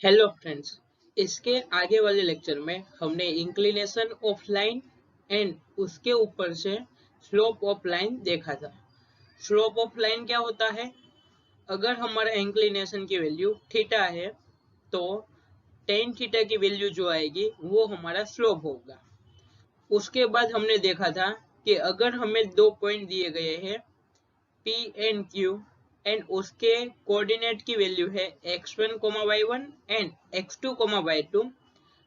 Hello friends, इसके आगे वाले लेक्चर में हमने इंक्लिनेशन ऑफ लाइन एंड उसके ऊपर से स्लोप ऑफ लाइन देखा था। स्लोप ऑफ लाइन क्या होता है? अगर हमारा इंक्लिनेशन की वैल्यू थीटा है तो टेन थीटा की वैल्यू जो आएगी वो हमारा स्लोप होगा। उसके बाद हमने देखा था कि अगर हमें दो पॉइंट दिए गए हैं P एंड Q एंड उसके कोऑर्डिनेट की वैल्यू है x1, y1 and x2, y2,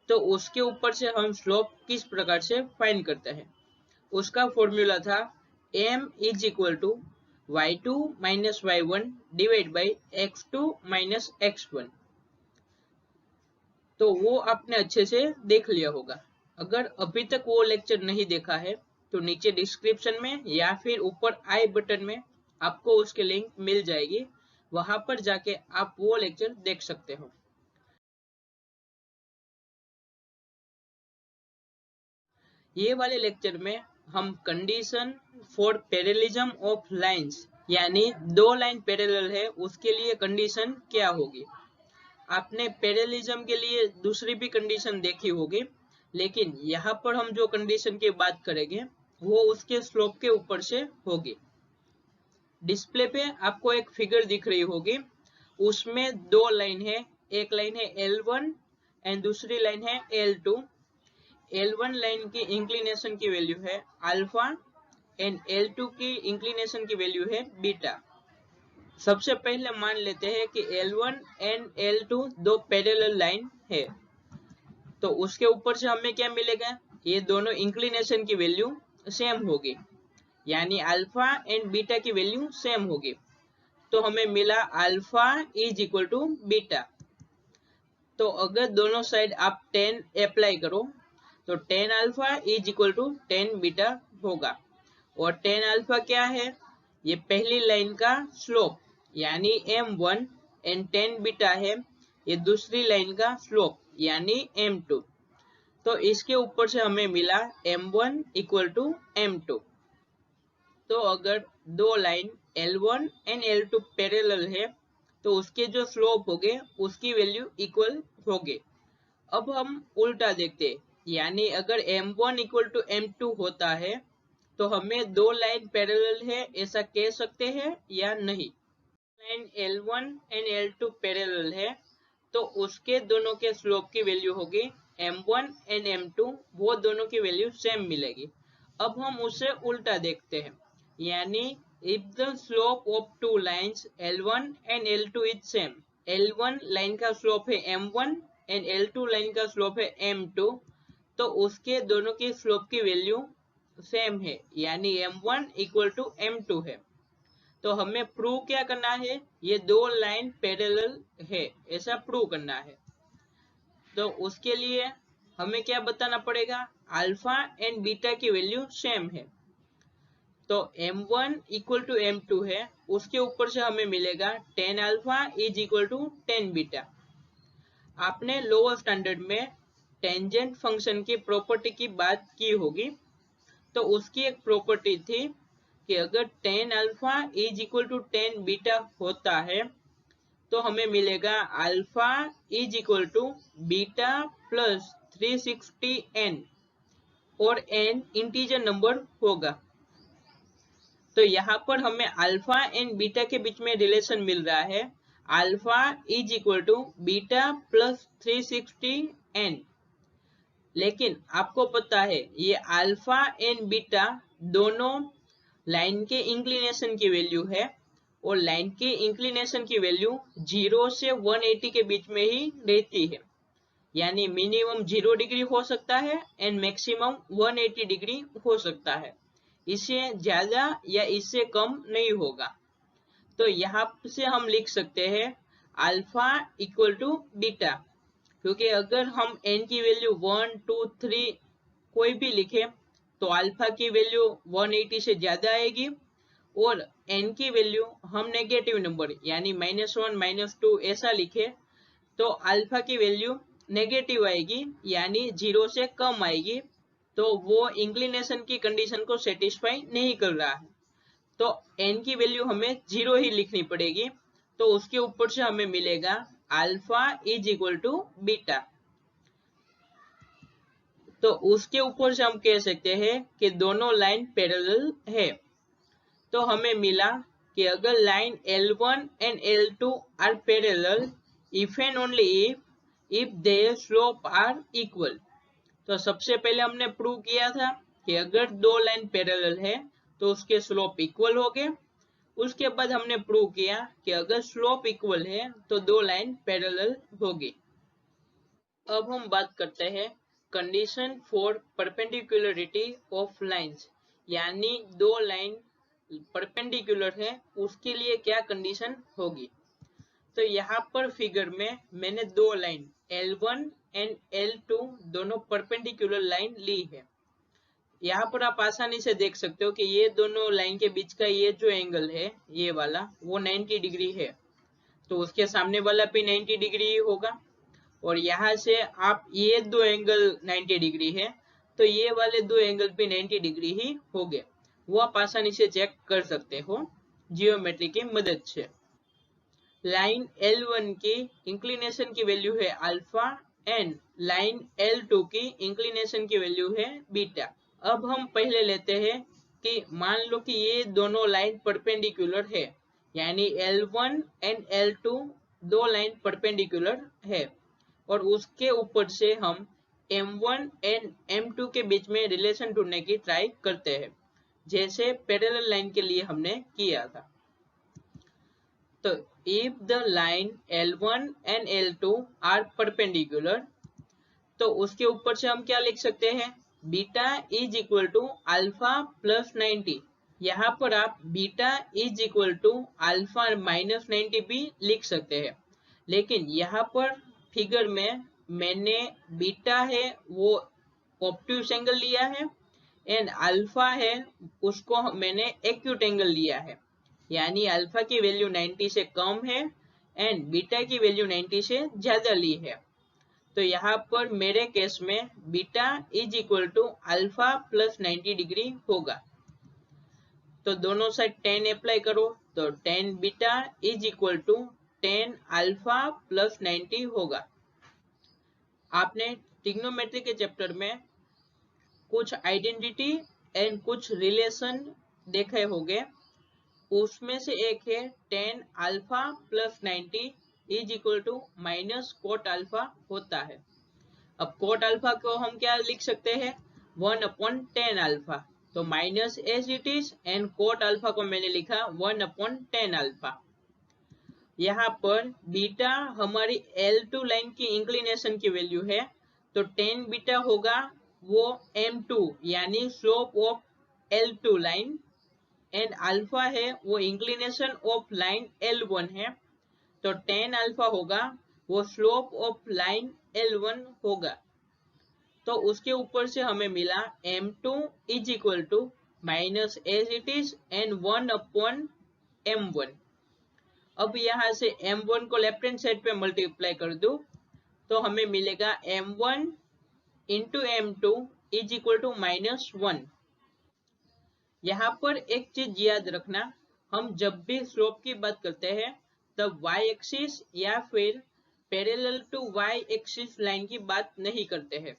तो उसके ऊपर से हम स्लोप किस प्रकार से फाइंड करते हैं। उसका फॉर्मूला था m is equal to y2 minus y1 divide by x2 minus x1। तो वो आपने अच्छे से देख लिया होगा। अगर अभी तक वो लेक्चर नहीं देखा है तो नीचे डिस्क्रिप्शन में या फिर ऊपर आई बटन में आपको उसके लिंक मिल जाएगी, वहां पर जाके आप वो लेक्चर देख सकते हो। ये वाले लेक्चर में हम condition for parallelism of lines यानी दो लाइन पैरेलल है उसके लिए कंडीशन क्या होगी। आपने पैरेललिज्म के लिए दूसरी भी कंडीशन देखी होगी, लेकिन यहाँ पर हम जो कंडीशन की बात करेंगे वो उसके स्लोप के ऊपर से होगी। डिस्प्ले पे आपको एक फिगर दिख रही होगी, उसमें दो लाइन है, एक लाइन है L1 एंड दूसरी लाइन है L2। L1 लाइन की इंक्लिनेशन की वैल्यू है अल्फा एंड L2 की इंक्लिनेशन की वैल्यू है बीटा। सबसे पहले मान लेते हैं कि L1 एंड L2 दो पैरेलल लाइन है, तो उसके ऊपर से हमें क्या मिलेगा, ये दोनों इंक्लिनेशन की वैल्यू सेम होगी, यानी अल्फा एंड बीटा की वैल्यू सेम होगी। तो हमें मिला alpha is equal to beta. तो अगर दोनों साइड आप 10 अप्लाई करो तो 10 alpha is equal to 10 beta होगा। और 10 अल्फा क्या है, ये पहली लाइन का स्लोप यानी m1 एंड 10 बीटा है ये दूसरी लाइन का स्लोप यानी m2। तो इसके ऊपर से हमें मिला m1 इक्वल टू m2। तो अगर दो line L1 and L2 parallel है तो उसके जो स्लोप होंगे उसकी वैल्यू इक्वल होगी। अब हम उल्टा देखते हैं, यानी अगर m1 इक्वल टू m2 होता है तो हमें दो लाइन पैरेलल है ऐसा कह सकते हैं या नहीं। Line L1 and L2 parallel है तो उसके दोनों के स्लोप की वैल्यू होगी m1 एंड m2, वो दोनों की वैल्यू सेम मिलेगी। अब हम उसे उल्टा देखते हैं, यानी if the slope of two lines L1 and L2 is same, L1 line का स्लोप है m1 एंड L2 लाइन का स्लोप है m2, तो उसके दोनों की स्लोप की वैल्यू सेम है यानी m1 इक्वल टू m2 है। तो हमें प्रूव क्या करना है, ये दो लाइन पैरेलल है ऐसा प्रूव करना है। तो उसके लिए हमें क्या बताना पड़ेगा, अल्फा एंड बीटा की वैल्यू सेम है। तो m1 इक्वल टू m2 है, उसके ऊपर से हमें मिलेगा 10 alpha is equal to 10 beta. आपने लोअर स्टैंडर्ड में टेंजेंट फंक्शन की प्रॉपर्टी की बात की होगी, तो उसकी एक प्रॉपर्टी थी कि अगर 10 alpha is equal to 10 beta होता है तो हमें मिलेगा alpha is equal to beta plus 360n और n इंटीजर नंबर होगा। तो यहाँ पर हमें अल्फा एंड बीटा के बीच में रिलेशन मिल रहा है, alpha is equal to beta plus 360n। लेकिन आपको पता है ये अल्फा एंड बीटा दोनों लाइन के इंक्लिनेशन की वैल्यू है और लाइन की इंक्लिनेशन की वैल्यू 0 से 180 के बीच में ही रहती है, यानी मिनिमम 0 डिग्री हो सकता है एंड मैक्सिमम 180 डिग्री हो सकता है, इससे ज्यादा या इससे कम नहीं होगा। तो यहाँ से हम लिख सकते हैं अल्फा इक्वल टू बीटा, क्योंकि अगर हम n की वैल्यू 1, 2, 3 कोई भी लिखे तो अल्फा की वैल्यू 180 से ज्यादा आएगी और n की वैल्यू हम नेगेटिव नंबर यानी -1, -2 ऐसा लिखे तो अल्फा की वैल्यू नेगेटिव आएगी यानी 0 से कम आएगी, तो वो इंक्लिनेशन की कंडीशन को सेटिस्फाई नहीं कर रहा है। तो n की वैल्यू हमें 0 ही लिखनी पड़ेगी, तो उसके ऊपर से हमें मिलेगा alpha is equal to beta. तो उसके ऊपर से हम कह सकते हैं कि दोनों लाइन पैरेलल है। तो हमें मिला कि अगर line L1 and L2 are parallel if and only if their slope are equal. तो सबसे पहले हमने प्रूव किया था कि अगर दो लाइन पैरेलल है तो उसके स्लोप इक्वल हो गए। उसके बाद हमने प्रूव किया कि अगर स्लोप इक्वल है तो दो लाइन पैरेलल होगी। अब हम बात करते हैं condition for perpendicularity of lines, यानी दो लाइन परपेंडिकुलर है उसके लिए क्या कंडीशन होगी। तो यहाँ पर फिगर में मैंने दो लाइन L1 एंड L2 दोनों परपेंडिकुलर लाइन ली है। यहाँ पर आप आसानी से देख सकते हो कि ये दोनों लाइन के बीच का ये जो एंगल है ये वाला वो 90 डिग्री है, तो उसके सामने वाला भी 90 डिग्री होगा। और यहाँ से आप ये दो एंगल 90 डिग्री है तो ये वाले दो एंगल भी 90 डिग्री ही हो गए। वो आप आसानी से चेक कर सकते हो जियोमेट्री की मदद से। लाइन L1 की इंक्लिनेशन की वैल्यू है अल्फा एंड लाइन L2 की इंक्लिनेशन की वैल्यू है बीटा। अब हम पहले लेते हैं कि मान लो कि ये दोनों लाइन परपेंडिकुलर है, यानी L1 एंड L2 दो लाइन परपेंडिकुलर है और उसके ऊपर से हम M1 एंड M2 के बीच में रिलेशन ढूंढने की ट्राई करते हैं, जैसे पैरेलल लाइन के लिए हमने किया था। तो if the line L1 and L2 are perpendicular, तो उसके ऊपर से हम क्या लिख सकते हैं, beta is equal to alpha plus 90। यहाँ पर आप beta is equal to alpha minus 90 भी लिख सकते हैं, लेकिन यहाँ पर फिगर में मैंने बीटा है वो ऑब्ट्यूस एंगल लिया है एंड अल्फा है उसको मैंने एक्यूट एंगल लिया है, यानी अल्फा की वैल्यू 90 से कम है एंड बीटा की वैल्यू 90 से ज्यादा ली है। तो यहाँ पर मेरे केस में beta is equal to alpha plus 90 degree होगा। तो दोनों साइड tan अप्लाई करो तो tan beta is equal to tan alpha plus 90 होगा। आपने ट्रिग्नोमेट्री के चैप्टर में कुछ आइडेंटिटी एंड कुछ रिलेशन देखे होंगे, उसमें से एक है tan alpha plus 90 is equal to minus cot alpha होता है। अब कोट अल्फा को हम क्या लिख सकते हैं, 1/tan अल्फा, तो minus as it is and cot alpha को मैंने लिखा 1/tan अल्फा। यहाँ पर बीटा हमारी L2 लाइन की इंक्लिनेशन की वैल्यू है, तो tan बीटा होगा वो M2 यानी slope of L2 line and alpha है वो इंक्लिनेशन ऑफ लाइन L1 है, तो tan अल्फा होगा वो स्लोप ऑफ लाइन L1 होगा। तो उसके ऊपर से हमें मिला M2 is equal to minus as it is and 1/M1। अब यहाँ से M1 को लेफ्ट हैंड साइड पे मल्टीप्लाई कर दो तो हमें मिलेगा M1 into M2 is equal to -1। यहाँ पर एक चीज याद रखना, हम जब भी स्लोप की बात करते हैं तब y एक्सिस या फिर parallel to y axis line की बात नहीं करते हैं,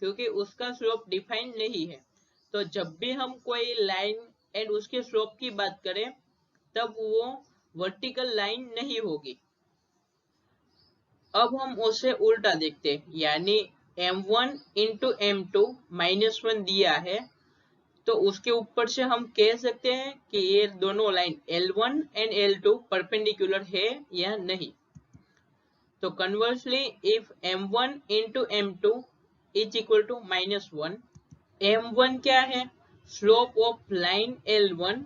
क्योंकि उसका स्लोप डिफाइन नहीं है। तो जब भी हम कोई लाइन एंड उसके स्लोप की बात करें तब वो वर्टिकल लाइन नहीं होगी। अब हम उसे उल्टा देखते हैं, यानी M1 इंटू M2 -1 दिया है, तो उसके ऊपर से हम कह सकते हैं कि ये दोनों line L1 and L2 perpendicular है या नहीं। तो conversely if M1 into M2 is equal to -1, M1 क्या है, slope of line L1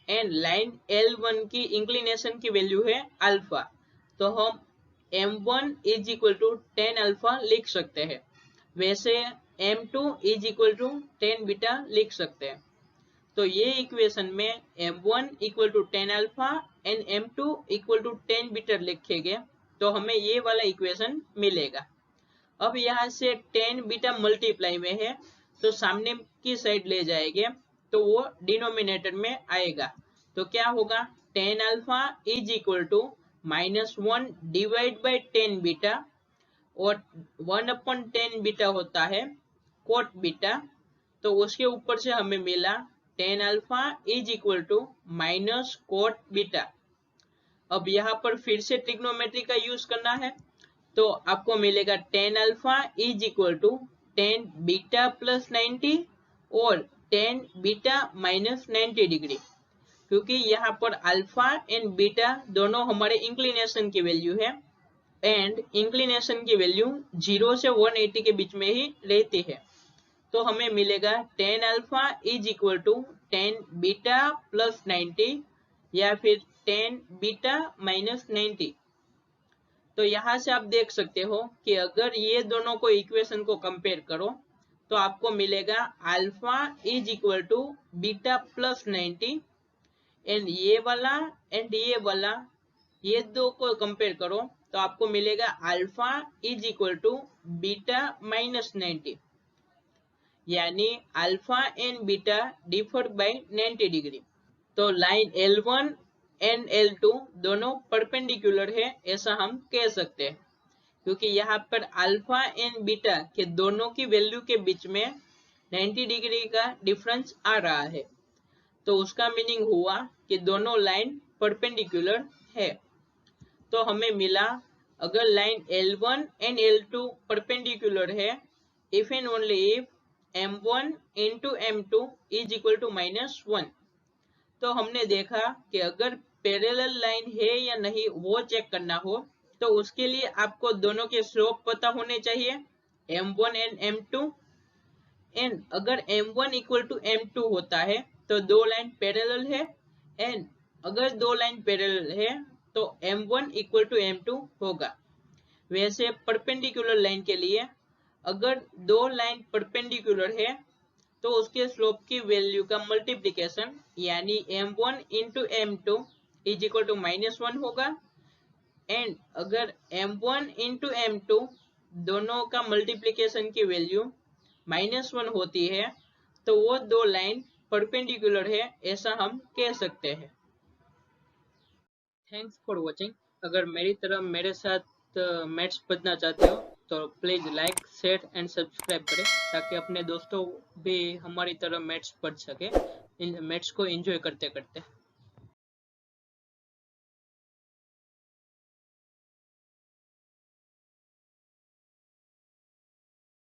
and line L1 की इंक्लिनेशन की वैल्यू है अल्फा, तो हम M1 is equal to tan alpha लिख सकते हैं। वैसे M2 is equal to tan beta लिख सकते हैं। तो ये इक्वेशन में M1 equal to tan alpha and M2 equal to tan beta लिखेंगे तो हमें ये वाला इक्वेशन मिलेगा। अब यहाँ से tan बीटा मल्टीप्लाई में है तो सामने की साइड ले जाएंगे तो वो डिनोमिनेटर में आएगा, तो क्या होगा tan alpha is equal to -1 divide by 10 beta, और 1/10 बीटा होता है कोट बीटा, तो उसके ऊपर से हमें मिला tan alpha is equal to minus cot beta. अब यहाँ पर फिर से ट्रिग्नोमेट्री का यूज करना है, तो आपको मिलेगा tan alpha is equal to tan beta plus 90 और tan बीटा माइनस 90 डिग्री, क्योंकि यहाँ पर अल्फा एंड बीटा दोनों हमारे इंक्लिनेशन की वैल्यू है, एंड इंक्लिनेशन की वैल्यू 0 से 180 के बीच में ही रहती है। तो हमें मिलेगा tan alpha is equal to tan beta plus 90 या फिर tan बीटा माइनस 90। तो यहाँ से आप देख सकते हो कि अगर ये दोनों को इक्वेशन को कंपेयर करो तो आपको मिलेगा alpha is equal to beta plus 90, and ये वाला ये दो को कंपेयर करो तो आपको मिलेगा alpha is equal to beta minus 90, यानी alpha and beta differ by 90 degree. तो लाइन L1 एंड L2 दोनों परपेंडिकुलर है ऐसा हम कह सकते हैं, क्योंकि यहाँ पर अल्फा एंड बीटा के दोनों की वैल्यू के बीच में 90 डिग्री का डिफरेंस आ रहा है, तो उसका मीनिंग हुआ कि दोनों लाइन परपेंडिकुलर है। तो हमें मिला अगर line L1 and L2 perpendicular है if and only if M1 into M2 is equal to -1। तो हमने देखा कि अगर पैरेलल लाइन है या नहीं वो चेक करना हो तो उसके लिए आपको दोनों के स्लोप पता होने चाहिए, M1 एंड M2, एंड अगर M1 इक्वल टू M2 होता है तो दो लाइन पैरेलल है, एंड अगर दो लाइन पैरेलल है तो M1 इक्वल टू M2 होगा। वैसे परपेंडिकुलर लाइन के लिए अगर दो लाइन परपेंडिकुलर है तो उसके स्लोप की वैल्यू का मल्टीप्लिकेशन यानी M1 into M2 is equal to -1 होगा, एंड अगर M1 इंटू M2 दोनों का मल्टीप्लिकेशन की वैल्यू -1 होती है तो वो दो लाइन परपेंडिकुलर है ऐसा हम कह सकते हैं। Thanks for watching. अगर मेरी तरह मेरे साथ मैथ्स पढ़ना चाहते हो तो please like share and subscribe करें ताकि अपने दोस्तों भी हमारी तरह मैथ्स पढ़ सके, मैथ्स को एंजॉय करते करते।